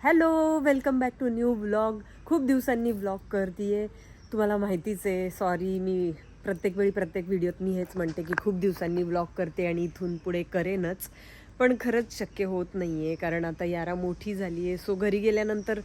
Hello, welcome back to new vlog. खूप दिवसांनी vlog करते. तुम्हाला माहितीच आहे. सॉरी, मी प्रत्येक वेळी प्रत्येक व्हिडिओत मी हेच म्हणते की खूप दिवसांनी व्लॉग करते आणि इथून पुढे करेनच. पण खरंच शक्य होत नाही आहे, कारण आता यारा मोठी झाली आहे. सो घरी गेल्यानंतर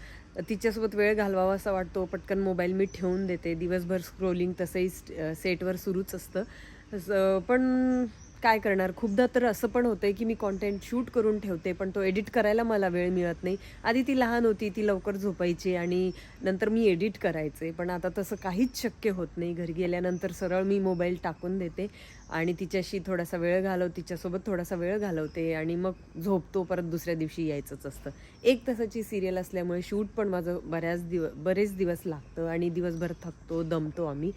तिच्यासोबत वेळ घालवावा असा वाटतो. पटकन मोबाईल मी ठेवून देते. दिवसभर स्क्रोलिंग तसंही सेटवर सुरूच असतं. पण काय करणार, खूपदा तर असं पण होतंय की मी कॉन्टेंट शूट करून ठेवते, पण तो एडिट करायला मला वेळ मिळत नाही. आधी ती लहान होती, ती लवकर झोपायची आणि नंतर मी एडिट करायचे. पण आता तसं काहीच शक्य होत नाही. घरी गेल्यानंतर सरळ मी मोबाईल टाकून देते आणि तिच्याशी थोडासा वेळ तिच्यासोबत थोडासा वेळ घालवते आणि मग झोपतो. परत दुसऱ्या दिवशी यायचंच असतं. 1 तासाची सीरियल असल्यामुळे शूट पण माझं बरेच दिवस लागतं आणि दिवसभर थकतो, दमतो आम्ही.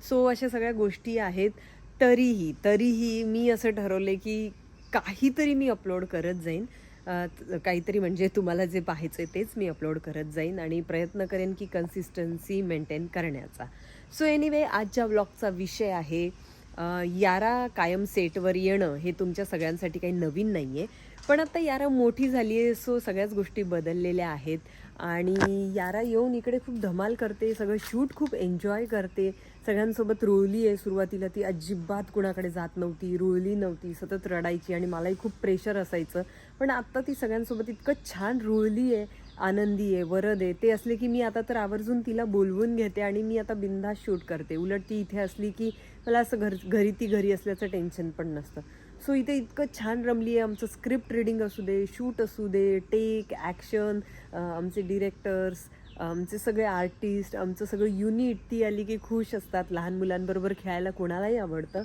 सो अशा सगळ्या गोष्टी आहेत. तरीही मी असं ठरवलंय की काहीतरी मी अपलोड करत जाईन. काहीतरी म्हणजे तुम्हाला जे पाहायचंय तेच मी अपलोड करत जाईन आणि प्रयत्न करेन की कन्सिस्टन्सी मेंटेन करण्याचा. सो एनिवे, आजच्या व्लॉगचा विषय आहे यारा कायम सेटवर येणं. हे तुमच्या सगळ्यांसाठी काही नवीन नाही आहे. पण आता यारा मोठी झाली आहे, सो सगळ्याच गोष्टी बदललेल्या आहेत आणि यारा येऊन इकडे खूप धमाल करते. सगळं शूट खूप एन्जॉय करते. सगळ्यांसोबत रुळली आहे. सुरुवातीला ती अजिबात कुणाकडे जात नव्हती, रुळली नव्हती, सतत रडायची आणि मलाही खूप प्रेशर असायचं. पण आत्ता ती सगळ्यांसोबत इतकं छान रुळली आहे, आनंदी आहे, वरद आहे. ते असले की मी आता तर आवर्जून तिला बोलवून घेते आणि मी आता बिनधास्त शूट करते. उलट ती इथे असली की मला असं घरी असल्याचं टेन्शन पण नसतं. सो इथे इतकं छान रमली आहे. आमचं स्क्रिप्ट रिडिंग असू दे, शूट असू दे, टेक, ॲक्शन, आमचे डिरेक्टर्स, आमचे सगळे आर्टिस्ट, आमचं सगळं युनिट. ती आली की खुश असतात. लहान मुलांबरोबर खेळायला कोणालाही आवडतं.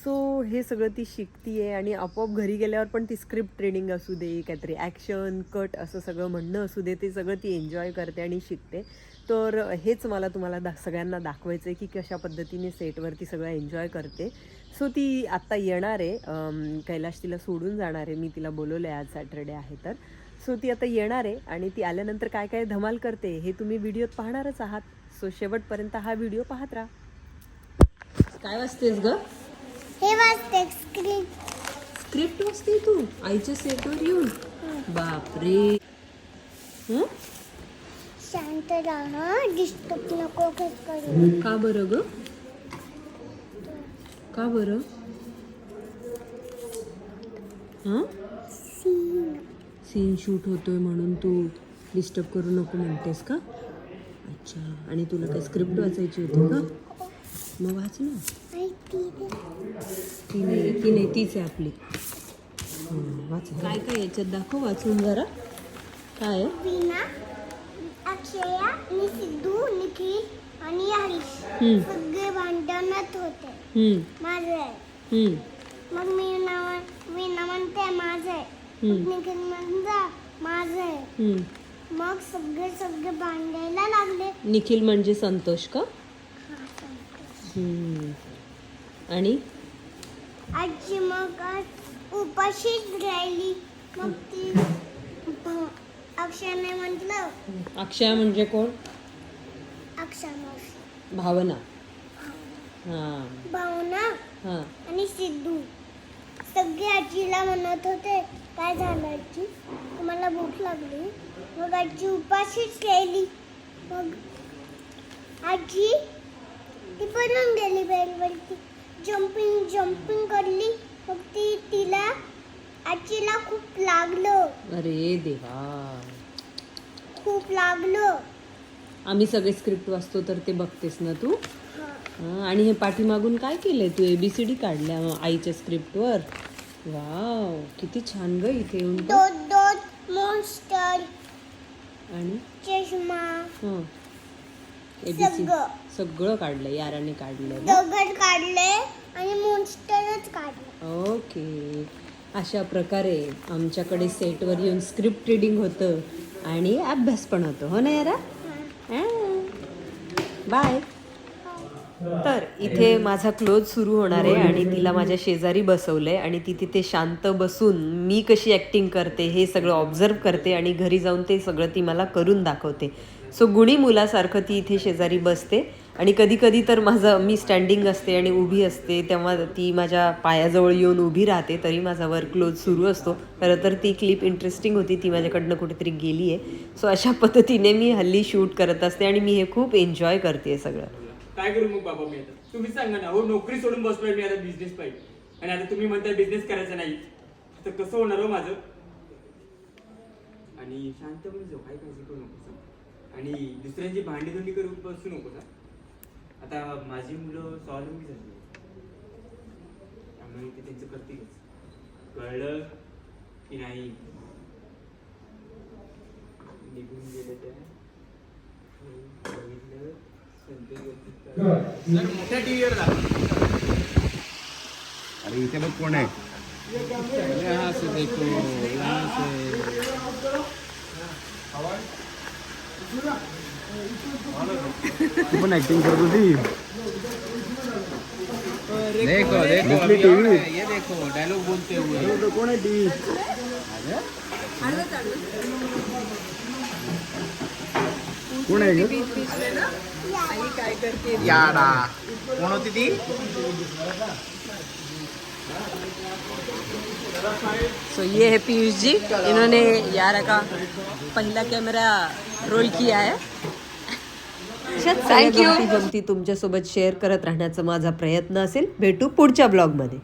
सो हे सगळं ती शिकती आहे आणि आपोआप घरी गेल्यावर पण ती स्क्रिप्ट ट्रेनिंग असू दे, काहीतरी ॲक्शन, कट असं सगळं म्हणणं असू दे, ते सगळं ती एन्जॉय करते आणि शिकते. तर हेच मला तुम्हाला सगळ्यांना दाखवायचं आहे की कशा पद्धतीने सेटवरती सगळं एन्जॉय करते. सो ती आत्ता येणार आहे. कैलाश तिला सोडून जाणार आहे. मी तिला बोलवलं आहे, आज सॅटर्डे आहे तर. सो ती आता येणार आहे आणि ती आल्यानंतर काय काय धमाल करते हे तुम्ही व्हिडिओत पाहणारच आहात. सो शेवटपर्यंत हा व्हिडिओ पाहत राहा. काय वाचतेस ग? हे वाचते स्क्रिप्ट. स्क्रिप्ट वाचते तू आईच्या सेटवर येऊन? बापरे. शांत राहा, डिस्टर्ब नको करू. का बरं ग? का बरं? हां, सीन शूट होतोय म्हणून तू डिस्टर्ब करू नको म्हणतेस का? अच्छा. आणि तुला काय स्क्रिप्ट वाचायची होती का? मग वाच ना. ती नाही तीच आहे आपली. वाच. काय काय याच्यात दाखव वाचून जरा. काय आहे? वीणा, अक्षया आणि सिद्धू, निखिल आणि हरीश सगळे भांडणात होते. माझं आहे. मग वीणा म्हणते माझं आहे. निखिल म्हणता माझं आहे. मग सगळे भांडायला लागले. निखिल म्हणजे संतोष का? आणि आजी मग उपाशीच राहिली. मग ती अक्षयाने म्हटलं. अक्षय म्हणजे कोण? अक्षय मावशी, भावना. भावना हां. आणि सिद्धू सगळे आजीला म्हणत होते, काय झालं आजी, तुम्हाला भूक लागली? मग आजी उपाशीच राहिली. मग आजी ती पडून गेली बेडवरती. जम्पिंग करली. मग तिला आजीला खूप लागलं. अरे देवा. खूप लागलं. आम्ही सगळे स्क्रिप्ट वाचतो तर ते बघतेस ना तू? आणि हे पाठीमागून काय केलंय तू? ABCD काढल्या आईच्या स्क्रिप्टवर? वाव, किती छान ग. इथे येऊन दोन मॉन्स्टर आणि चष्मा ABCD सगळं काढलं. याराने काढलं. दगड काढले आणि मॉन्स्टरच काढले. ओके. अशा प्रकारे आमच्याकडे सेटवर येऊन स्क्रिप्ट रिडिंग होतं आणि अभ्यास पण होतो. हो ना यारा? बाय. तर इथे माझा क्लोज सुरू होणार आहे आणि तिला माझ्या शेजारी बसवलंय आणि ती तिथे शांत बसून मी कशी ॲक्टिंग करते हे सगळं ऑब्झर्व करते आणि घरी जाऊन ते सगळं ती मला करून दाखवते. सो गुणी मुलासारखं ती इथे शेजारी बसते आणि कधी कधी तर मी स्टँडिंग असते आणि उभी असते तेव्हा ती माझ्या पायाजवळ येऊन उभी राहते, तरी माझा वर्कलोड सुरू असतो. खरं तर ती क्लिप इंटरेस्टिंग होती, ती माझ्याकडनं कुठेतरी गेली आहे. सो अशा पद्धतीने मी हल्ली शूट करत असते आणि मी हे खूप एन्जॉय करते सगळं. काय करू मग बाबा मी आता? तुम्ही सांगा ना. हो, नोकरी सोडून बसलोय मी, आता बिझनेस पाहिजे. आणि आता तुम्ही म्हणताय बिझनेस करायचा नाही, तर कसं होणार हो माझं? आणि शांतपणे जाऊ, काय काळजी करू नको. आणि दुसऱ्यांची भांडी करून बसू नको. आता माझी मुलं स्वावलंबी झाली, त्यामुळे ते त्यांचं करतीलच. कळलं की नाही? निघून गेलं त्या बघितलं मोठ्या टीव्हीवर दाखव. अरे इथे बघ कोण आहे. तू पण ऍक्टिंग करत होती. देखो देखो अभी आ रहा है, ये देखो डायलॉग बोलते हुए. कोण आहे टीव्ही. कोण आहे ग. याडा कोण होती ती? सो ये है पीयूष जी, इन्होंने यारा का पहला कैमरा रोल किया है. थँक्यू. गमती तुमच्यासोबत शेअर करत राहण्याचा माझा प्रयत्न असेल. भेटू पुढच्या ब्लॉगमध्ये.